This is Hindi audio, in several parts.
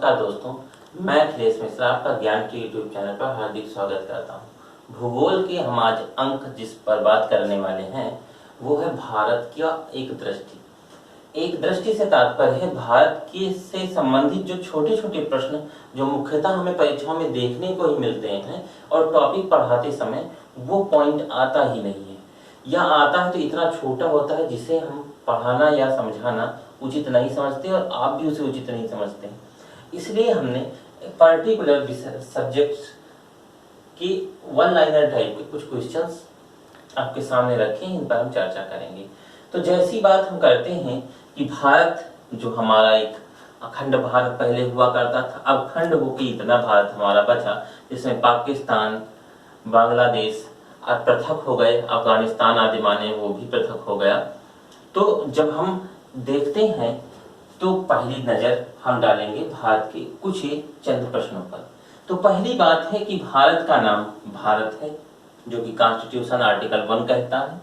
नमस्कार दोस्तों, मैं अखिलेश मिश्रा आपका ज्ञान के यूट्यूब चैनल पर हार्दिक स्वागत करता हूं। भूगोल के हम आज अंक जिस पर बात करने वाले हैं वो है भारत की एक दृष्टि। एक दृष्टि से तात्पर्य है भारत के से संबंधित जो छोटे छोटे प्रश्न जो मुख्यतः हमें परीक्षाओं में देखने को ही मिलते हैं और टॉपिक पढ़ाते समय वो पॉइंट आता ही नहीं है, या आता है तो इतना छोटा होता है जिसे हम पढ़ाना या समझाना उचित नहीं समझते और आप भी उसे उचित नहीं समझते हैं। इसलिए हमने पर्टिकुलर सब्जेक्ट्स की वन लाइनर टाइप के कुछ क्वेश्चंस आपके सामने रखे हैं, इन पर हम चर्चा करेंगे। तो जैसी बात हम करते हैं कि भारत जो हमारा एक अखंड भारत पहले हुआ करता था, अब खंड होकर इतना भारत हमारा बचा जिसमें पाकिस्तान, बांग्लादेश और पृथक हो गए, अफगानिस्तान आदि माने वो भी पृथक हो गया। तो जब हम देखते हैं तो पहली नजर हम डालेंगे भारत के कुछ ही चंद प्रश्नों पर। तो पहली बात है कि भारत का नाम भारत है, जो कि कॉन्स्टिट्यूशन आर्टिकल 1 कहता है।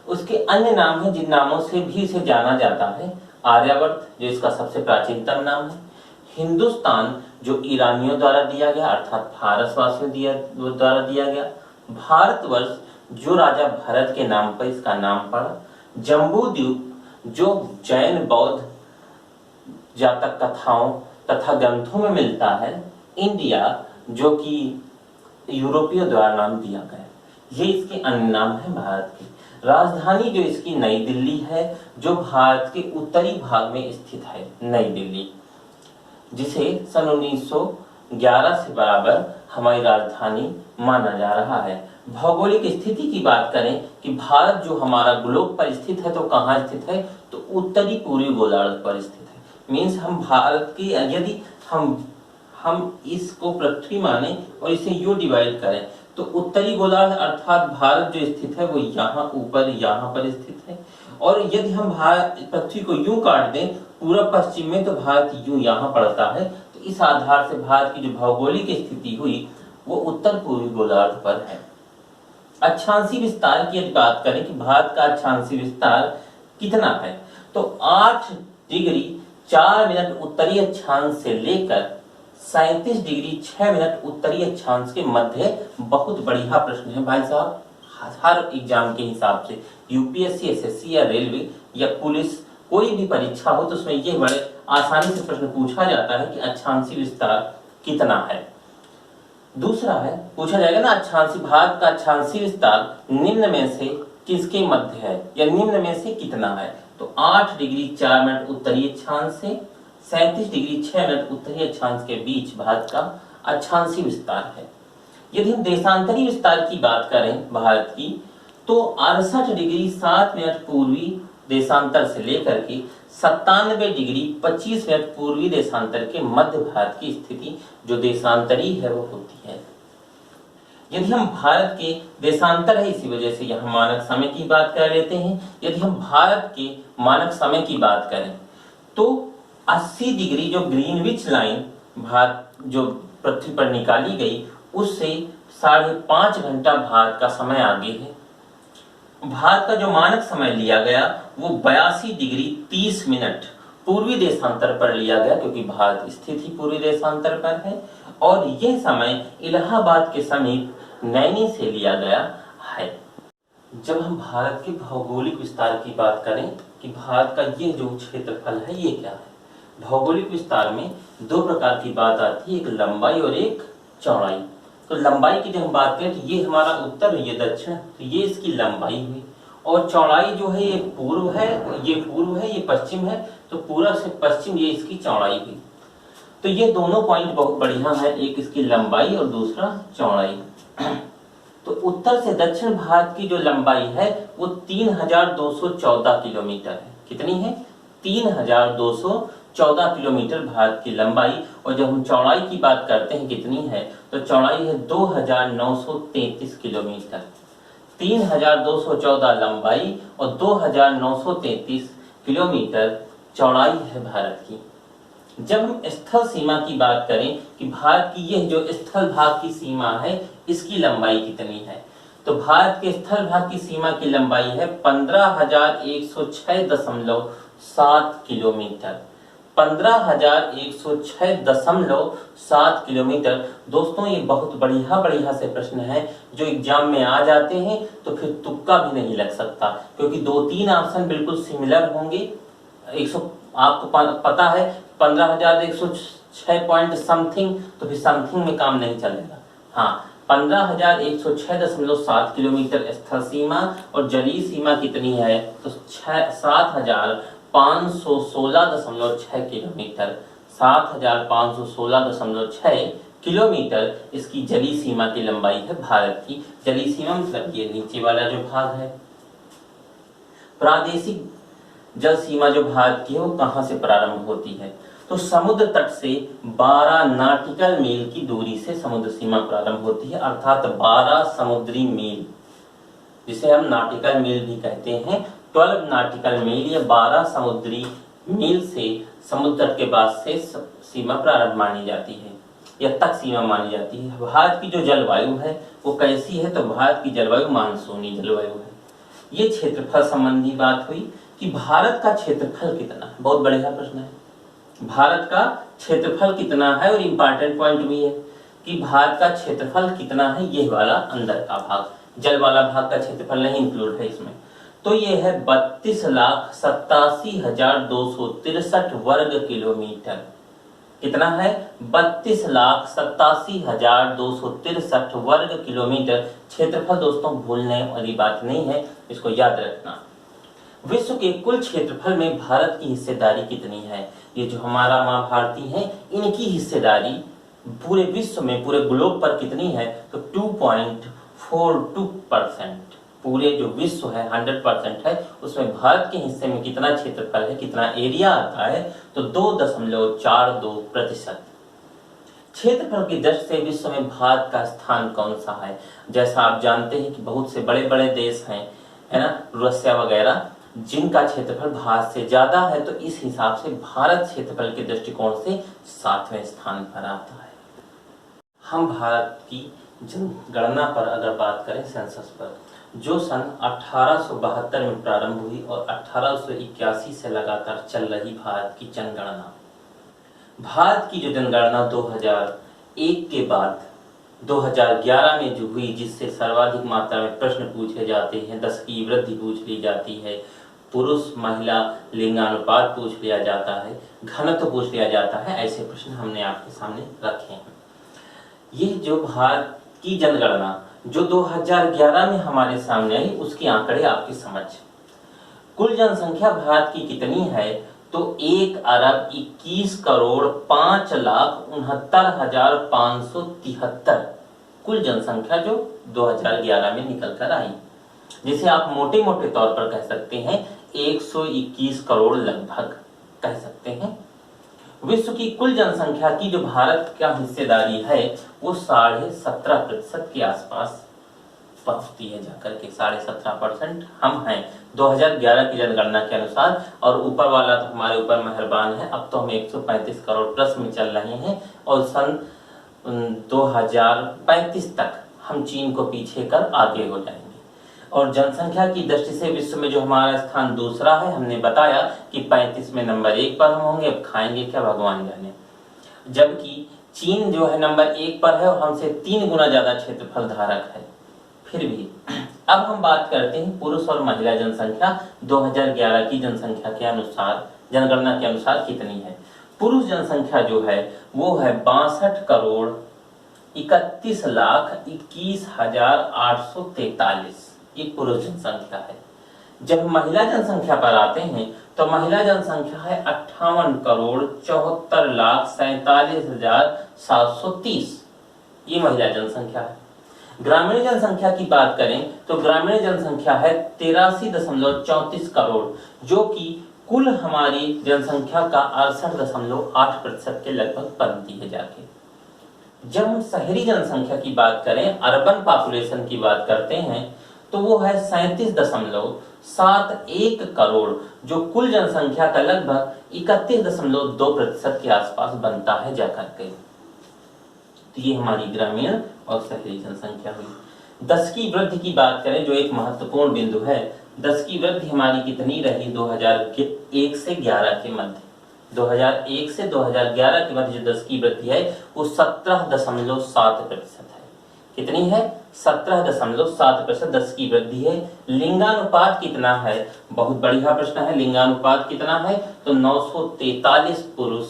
उसके अन्य नाम हैं जिन नामों से भी इसे जाना जाता है। आर्यावर्त जो इसका सबसे प्राचीनतम नाम है, हिंदुस्तान जो ईरानियों द्वारा दिया गया अर्थात फारसवासियों द्वारा दिया गया, भारतवर्ष जो राजा भरत के नाम पर इसका नाम पड़ा, जम्बू द्वीप जो जैन बौद्ध जातक कथाओं तथा ग्रंथों में मिलता है, इंडिया जो कि यूरोपियों द्वारा नाम दिया गया। ये इसके अन्य नाम है भारत के। राजधानी जो इसकी नई दिल्ली है, जो भारत के उत्तरी भाग में स्थित है, नई दिल्ली, जिसे सन 1911 से बराबर हमारी राजधानी माना जा रहा है। भौगोलिक स्थिति की बात करें कि भारत जो हमारा ग्लोब पर स्थित है तो कहाँ स्थित है, तो उत्तरी पूर्वी गोलार्ध पर स्थित है। मीन्स हम भारत की यदि हम इसको पृथ्वी माने और इसे यूं डिवाइड करें तो उत्तरी गोलार्ध अर्थात भारत जो स्थित है वो यहाँ ऊपर यहाँ पर स्थित है, और यदि हम भारत पृथ्वी को यूं काट दें पूरब पश्चिम में तो भारत यूं यहाँ पड़ता है। तो इस आधार से भारत की जो भौगोलिक स्थिति हुई वो उत्तर पूर्वी गोलार्ध पर है। अक्षांशीय विस्तार की यदि बात करें कि भारत का अक्षांशीय विस्तार कितना है, तो 8 डिग्री 4 मिनट उत्तरी अक्षांश से लेकर 37 डिग्री 6 मिनट उत्तरी अक्षांश के मध्य। बहुत बढ़िया प्रश्न है भाई साहब, हर एग्जाम के हिसाब से यूपीएससी, एसएससी या रेलवे या पुलिस कोई भी परीक्षा हो तो उसमें ये बड़े आसानी से प्रश्न पूछा जाता है कि अक्षांशीय विस्तार कितना है। दूसरा है पूछा जाएगा ना, अक्षांशीय भारत का अक्षांशीय विस्तार निम्न में से किसके मध्य है या निम्न में से कितना है, तो 8 डिग्री 4 मिनट उत्तरी अक्षांश से 37 डिग्री 6 मिनट उत्तरी अक्षांश के बीच भारत का अक्षांशीय विस्तार है। यदि हम देशांतरी विस्तार की बात करें भारत की, तो 68 डिग्री 7 मिनट पूर्वी देशांतर से लेकर के 97 डिग्री 25 मिनट पूर्वी देशांतर के मध्य भारत की स्थिति जो देशांतरी है वो होती है। यदि हम भारत के देशांतर है इसी वजह से यहाँ मानक समय की बात कर लेते हैं। यदि हम भारत के मानक समय की बात करें तो 80 डिग्री जो ग्रीनविच लाइन भारत जो पृथ्वी पर निकाली गई उससे 5.5 घंटा भारत का समय आगे है। भारत का जो मानक समय लिया गया वो 82 डिग्री 30 मिनट पूर्वी देशांतर पर लिया गया, क्योंकि भारत स्थित ही पूर्वी देशांतर पर है, और यह समय इलाहाबाद के समीप नैनी से लिया गया है। जब हम भारत के भौगोलिक विस्तार की बात करें कि भारत का ये जो क्षेत्रफल है ये क्या है, भौगोलिक विस्तार में 2 प्रकार की बात आती है, एक लंबाई और एक चौड़ाई। तो लंबाई की जब हम बात करें तो ये हमारा उत्तर ये दक्षिण, तो ये इसकी लंबाई हुई, और चौड़ाई जो है ये पूर्व है ये पश्चिम है, तो पूर्व से पश्चिम ये इसकी चौड़ाई हुई। तो ये दोनों पॉइंट बहुत बढ़िया है, एक इसकी लंबाई और दूसरा चौड़ाई। तो उत्तर से दक्षिण भारत की जो लंबाई है वो 3214 किलोमीटर है। कितनी है? 3214 किलोमीटर भारत की लंबाई। और जब हम चौड़ाई की बात करते हैं कितनी है, तो चौड़ाई है 2933 किलोमीटर। 3214 लंबाई और 2933 किलोमीटर चौड़ाई है भारत की। जब हम स्थल सीमा की बात करें कि भारत की यह जो स्थल भाग की सीमा है इसकी लंबाई कितनी है, तो भारत के स्थल भाग की सीमा की लंबाई है 15,106.7 किलोमीटर। 15,106.7 किलोमीटर। दोस्तों ये बहुत बढ़िया बढ़िया से प्रश्न है जो एग्जाम में आ जाते हैं, तो फिर तुक्का भी नहीं लग सकता, क्योंकि 2-3 ऑप्शन बिल्कुल सिमिलर होंगे। 100 आपको पता है 15,106 पॉइंट समथिंग, तो फिर समथिंग में काम नहीं चलेगा। हाँ, 15,106.7 किलोमीटर स्थल सीमा और जलीय सीमा कितनी है, तो 7,516.6 किलोमीटर। 7,516.6 किलोमीटर इसकी जलीय सीमा की लंबाई है भारत की। जलीय सीमा मतलब ये नीचे वाला जो भाग है। प्रादेशिक जल सीमा जो भारत की है वो कहां से प्रारंभ होती है, तो समुद्र तट से 12 नाटिकल मील की दूरी से समुद्र सीमा प्रारंभ होती है, अर्थात 12 समुद्री मील, जिसे हम नाटिकल मील भी कहते हैं। 12 नाटिकल मील या 12 समुद्री मील से समुद्र तट के बाद से सीमा प्रारंभ मानी जाती है या तक सीमा मानी जाती है। भारत की जो जलवायु है वो कैसी है, तो भारत की जलवायु मानसूनी जलवायु है। ये क्षेत्रफल संबंधी बात हुई कि भारत का क्षेत्रफल कितना है, बहुत बढ़िया प्रश्न है। भारत का क्षेत्रफल कितना है, और इंपॉर्टेंट पॉइंट भी है कि भारत का क्षेत्रफल कितना है, ये वाला अंदर का भाग, जल वाला भाग का क्षेत्रफल नहीं इंक्लूड है इसमें। तो ये है 32,87,263 वर्ग किलोमीटर। कितना है, 32,87,263 वर्ग किलोमीटर क्षेत्रफल। दोस्तों भूलने वाली बात नहीं है, इसको याद रखना। विश्व के कुल क्षेत्रफल में भारत की हिस्सेदारी कितनी है, ये जो हमारा माँ भारती है इनकी हिस्सेदारी पूरे विश्व में, पूरे ग्लोब पर कितनी है, तो 2.42%। पूरे जो विश्व है 100% है, उसमें भारत के हिस्से में कितना क्षेत्रफल है, कितना एरिया आता है, तो 2.42%। क्षेत्रफल की दृष्टि से विश्व में भारत का स्थान कौन सा है। जैसा आप जानते हैं कि बहुत से बड़े बड़े देश हैं, है ना, रसिया वगैरह, जिनका क्षेत्रफल भारत से ज्यादा है, तो इस हिसाब से भारत क्षेत्रफल के दृष्टिकोण से 7वें स्थान पर आता है। हम भारत की जनगणना पर अगर बात करें, सेंसस पर, जो सन 1872 में प्रारंभ हुई और 1881 से लगातार चल रही भारत की जनगणना, भारत की जो जनगणना 2001 के बाद 2011 में जो हुई, जिससे सर्वाधिक मात्रा में प्रश्न पूछे जाते हैं, 10 की वृद्धि पूछ ली जाती है, पुरुष महिला लिंगानुपात पूछ लिया जाता है, घनत्व पूछ लिया जाता है, ऐसे प्रश्न हमने आपके सामने रखे हैं। ये जो भारत की जनगणना जो 2011 में हमारे सामने आई, उसके आंकड़े आपकी समझ। कुल जनसंख्या भारत की कितनी है, तो 1,21,05,69,573 कुल जनसंख्या जो 2011 में निकल कर आई, जिसे आप मोटे मोटे तौर पर कह सकते हैं 121 करोड़ लगभग कह सकते हैं। विश्व की कुल जनसंख्या की जो भारत का हिस्सेदारी है वो 17.5% के आसपास पहुंचती है, जाकर के 17.5% हम हैं 2011 की जनगणना के अनुसार। और ऊपर वाला तो हमारे ऊपर मेहरबान है, अब तो हम 135 करोड़ प्लस में चल रहे हैं और सन 2035 तक हम चीन को पीछे कर आगे हो जाएंगे। और जनसंख्या की दृष्टि से विश्व में जो हमारा स्थान दूसरा है, हमने बताया कि 35 में नंबर 1 पर हम होंगे, अब खाएंगे क्या भगवान जाने। जबकि चीन जो है नंबर 1 पर है और हमसे 3 गुना ज्यादा क्षेत्रफल धारक है। फिर भी अब हम बात करते हैं पुरुष और महिला जनसंख्या 2011 की जनसंख्या के अनुसार, जनगणना के अनुसार कितनी है। पुरुष जनसंख्या जो है वो है 62,31,21,843, ये पुरुष जनसंख्या है। जब महिला जनसंख्या पर आते हैं तो महिला जनसंख्या है 58,74,47,730, ये महिला जनसंख्या है। ग्रामीण जनसंख्या की बात करें तो ग्रामीण जनसंख्या है 83.34 करोड़, जो कि कुल हमारी जनसंख्या का 68.8% के लगभग बनती है जाके। जब हम शहरी जनसंख्या की बात करें, अर्बन पॉपुलेशन की बात करते हैं, तो वो है 37.71 करोड़, जो कुल जनसंख्या का लगभग 31.2% के आसपास बनता है जाकर के। तो ये हमारी ग्रामीण और शहरी जनसंख्या हुई। 10 की वृद्धि की बात करें, जो एक महत्वपूर्ण बिंदु है, 10 की वृद्धि हमारी कितनी रही 2001 से 11 के मध्य, 2001 से 2011 के मध्य जो 10 की वृद्धि है वो 17.7% है। कितनी है? 17.7% 10 की वृद्धि है। लिंगानुपात कितना है? बहुत बढ़िया प्रश्न है। लिंगानुपात कितना है? तो 943 पुरुष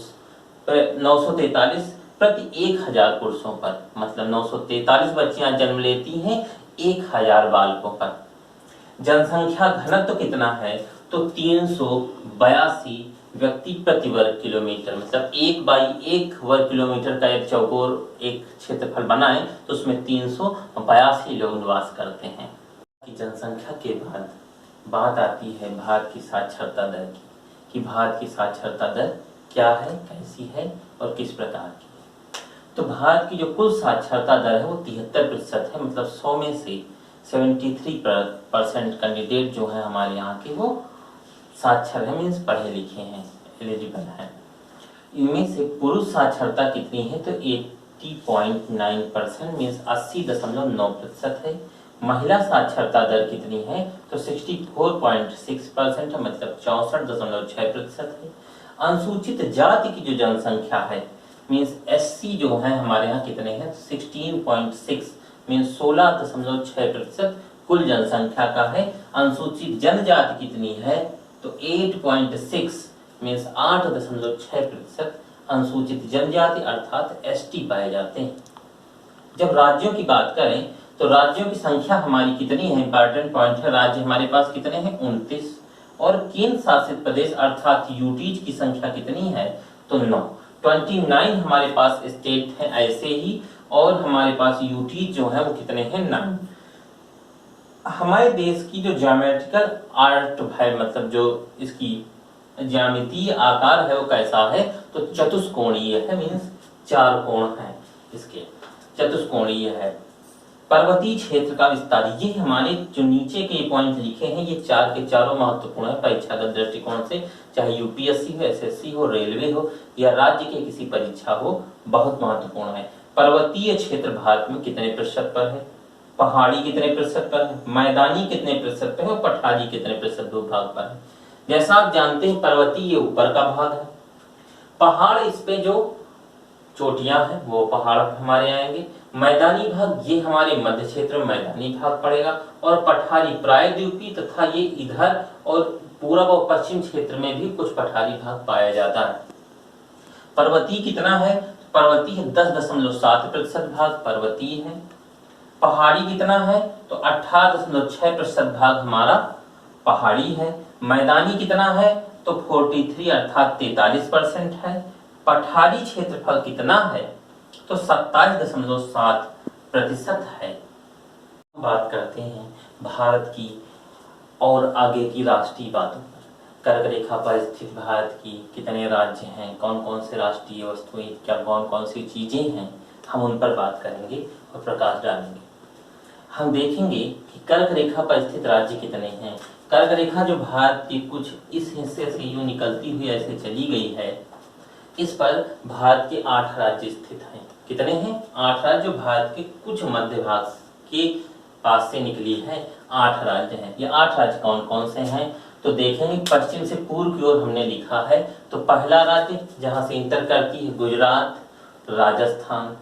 943 प्रति 1000 पुरुषों पर, मतलब 943 बच्चियां जन्म लेती हैं 1000 बालकों पर। जनसंख्या घनत्व कितना है? तो 382 व्यक्ति प्रति वर्ग किलोमीटर, मतलब 1/1 वर्ग किलोमीटर का एक चौकोर एक क्षेत्रफल बनाए तो उसमें 382 लोग निवास करते हैं। कि जनसंख्या के बाद बात आती है भारत की साक्षरता दर की, कि भारत की साक्षरता दर क्या है, कैसी है और किस प्रकार की है। तो भारत की जो कुल साक्षरता दर है वो 73% है, मतलब 100 में से 73% कैंडिडेट जो है हमारे यहाँ के वो साक्षर है, मीन्स पढ़े लिखे हैं, एलिजिबल हैं। इनमें से पुरुष साक्षरता कितनी है? तो 80.9% मीन्स 80.9% है। महिला साक्षरता दर कितनी है? तो 64.6% है, मतलब 64.6% है। अनुसूचित जाति की जो जनसंख्या है मीन्स एससी जो है हमारे यहाँ कितने हैं? 16.6 मीन्स 16.6% कुल जनसंख्या का है। अनुसूचित जनजाति कितनी है? तो 8.6 मीन्स 8.6% अनुसूचित जनजाति अर्थात एसटी पाए जाते हैं। जब राज्यों की बात करें तो राज्यों की संख्या हमारी कितनी है? इंपॉर्टेंट पॉइंट है। राज्य हमारे पास कितने हैं? 29। और केंद्र शासित प्रदेश अर्थात यूटीज की संख्या कितनी है? तो 9। 29 हमारे पास स्टेट है ऐसे ही, और हमारे पास यूटीज जो है वो कितने हैं? 9। हमारे देश की जो ज्योमेट्रिकल आर्ट है, मतलब जो इसकी ज्यामितीय आकार है वो कैसा है? तो चतुष्कोणीय है, मीन्स 4 कोण है इसके, चतुष्कोणीय है। पर्वतीय क्षेत्र का विस्तार, ये हमारे जो नीचे के पॉइंट लिखे हैं ये 4 के चारों महत्वपूर्ण है परीक्षागत दृष्टिकोण से, चाहे यूपीएससी हो, एसएससी हो, रेलवे हो या राज्य के किसी परीक्षा हो, बहुत महत्वपूर्ण है। पर्वतीय क्षेत्र भारत में कितने प्रतिशत पर है? पहाड़ी कितने प्रतिशत पर है? मैदानी कितने प्रतिशत पर है? और पठारी कितने प्रतिशत भूभाग पर है? जैसा आप जानते हैं पर्वतीय ऊपर का भाग है, पहाड़ इस पे जो चोटियां हैं वो पहाड़ हमारे आएंगे। मैदानी भाग ये हमारे मध्य क्षेत्र में मैदानी भाग पड़ेगा, और पठारी प्रायद्वीपीय तथा ये इधर और पूर्व और पश्चिम क्षेत्र में भी कुछ पठारी भाग पाया जाता है। पर्वतीय कितना है? पर्वतीय 10.7% भाग पर्वतीय है। पहाड़ी कितना है? तो 18.6% भाग हमारा पहाड़ी है। मैदानी कितना है? तो 43 अर्थात 43% है। पठारी क्षेत्रफल कितना है? तो 27.7% है। बात करते हैं भारत की और आगे की राष्ट्रीय बातों पर। कर्क रेखा पर स्थित भारत की कितने राज्य हैं, कौन कौन से राष्ट्रीय वस्तुएं, क्या कौन कौन सी चीजें हैं, हम उन पर बात करेंगे और प्रकाश डालेंगे। हम देखेंगे कि कर्क रेखा पर स्थित राज्य कितने हैं। कर्क रेखा जो भारत की कुछ इस हिस्से से यूं निकलती हुई ऐसे चली गई है, इस पर भारत के 8 राज्य स्थित हैं। कितने हैं? 8 राज्य जो भारत के कुछ मध्य भाग के पास से निकली है, 8 राज्य हैं। ये 8 राज्य कौन कौन से हैं? तो देखेंगे पश्चिम से पूर्व की ओर हमने लिखा है, तो पहला राज्य जहां से इंटर करती है गुजरात, राजस्थान,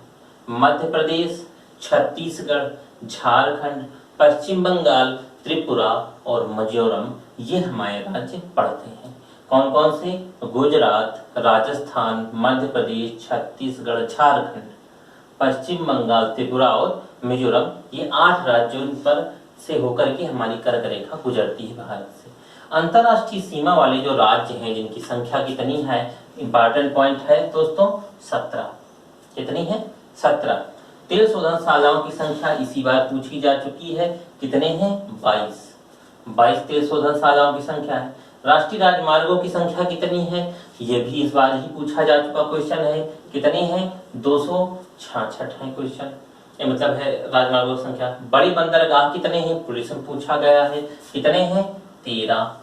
मध्य प्रदेश, छत्तीसगढ़, झारखंड, पश्चिम बंगाल, त्रिपुरा और मिजोरम, ये हमारे राज्य पड़ते हैं। कौन कौन से? गुजरात, राजस्थान, मध्य प्रदेश, छत्तीसगढ़, झारखंड, पश्चिम बंगाल, त्रिपुरा और मिजोरम, ये 8 राज्यों पर से होकर के हमारी कर्क रेखा गुजरती है भारत से। अंतरराष्ट्रीय सीमा वाले जो राज्य हैं जिनकी संख्या कितनी है, इंपॉर्टेंट पॉइंट है दोस्तों, 17। कितनी है? 17। तेल शोधनशालाओं की संख्या इसी बार पूछी जा चुकी है, कितने हैं? 22 तेल शोधनशालाओं की संख्या है। राष्ट्रीय राजमार्गों की संख्या कितनी है? ये भी इस बार ही पूछा जा चुका क्वेश्चन है, कितने हैं? 266 है क्वेश्चन, ये मतलब है राजमार्गों की संख्या। बड़ी बंदरगाह कितने हैं? पुलिस में पूछा गया है, कितने हैं? 13।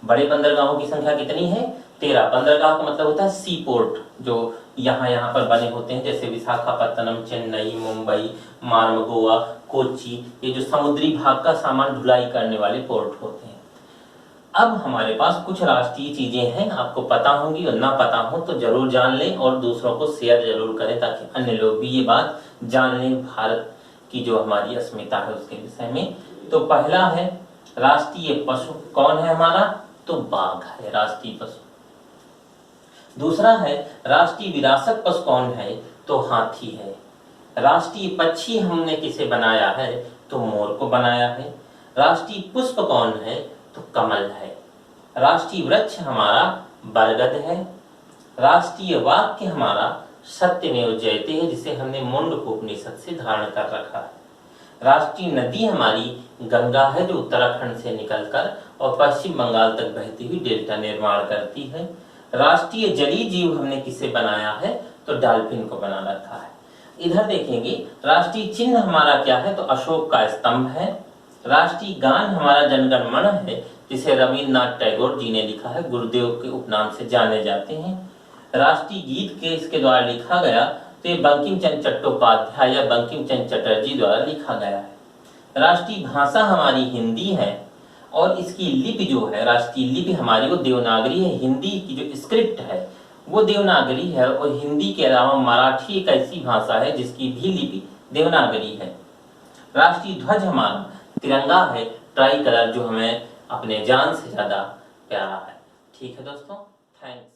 बड़े बंदरगाहों की संख्या कितनी है? 13। बंदरगाह का मतलब होता है सी पोर्ट, जो यहाँ पर बने होते हैं, जैसे विशाखापत्तनम, चेन्नई, मुंबई, मार्मगोआ, कोच्चि, ये जो समुद्री भाग का सामान ढुलाई करने वाले पोर्ट होते हैं। अब हमारे पास कुछ राष्ट्रीय चीजें हैं, आपको पता होंगी और ना पता हो तो जरूर जान लें और दूसरों को शेयर जरूर करें ताकि अन्य लोग भी ये बात जान लें भारत की जो हमारी अस्मिता है उसके विषय में। तो पहला है राष्ट्रीय पशु कौन है हमारा, तो बाघ है राष्ट्रीय पशु। दूसरा है राष्ट्रीय विरासत पशु कौन है, तो हाथी है। राष्ट्रीय पक्षी हमने किसे बनाया है, तो मोर को बनाया है। राष्ट्रीय पुष्प कौन है, तो कमल है। राष्ट्रीय वृक्ष हमारा बरगद है। राष्ट्रीय वाक्य हमारा सत्यमेव जयते है, जिसे हमने मुंडकोपनिषद से धारण कर रखा है। राष्ट्रीय नदी हमारी गंगा है, जो उत्तराखंड से निकलकर और पश्चिम बंगाल तक बहती हुई डेल्टा निर्माण करती है। राष्ट्रीय जलीय जीव हमने किसे बनाया है, तो डॉल्फिन को बना रखा है। इधर देखेंगे राष्ट्रीय चिन्ह हमारा क्या है, तो अशोक का स्तंभ है। राष्ट्रीय गान हमारा जनगण मन है, जिसे रविन्द्रनाथ टैगोर जी ने लिखा है, गुरुदेव के उपनाम से जाने जाते हैं। राष्ट्रीय गीत के इसके द्वारा लिखा गया तो ये बंकिम चंद्र चट्टोपाध्याय या बंकिम चंद्र चटर्जी द्वारा लिखा गया है। राष्ट्रीय भाषा हमारी हिंदी है और इसकी लिपि जो है, राष्ट्रीय लिपि हमारी वो देवनागरी है। हिंदी की जो स्क्रिप्ट है वो देवनागरी है और हिंदी के अलावा मराठी एक ऐसी भाषा है जिसकी भी लिपि देवनागरी है। राष्ट्रीय ध्वज हमारा तिरंगा है, ट्राई कलर, जो हमें अपने जान से ज्यादा प्यारा है। ठीक है दोस्तों, थैंक्स।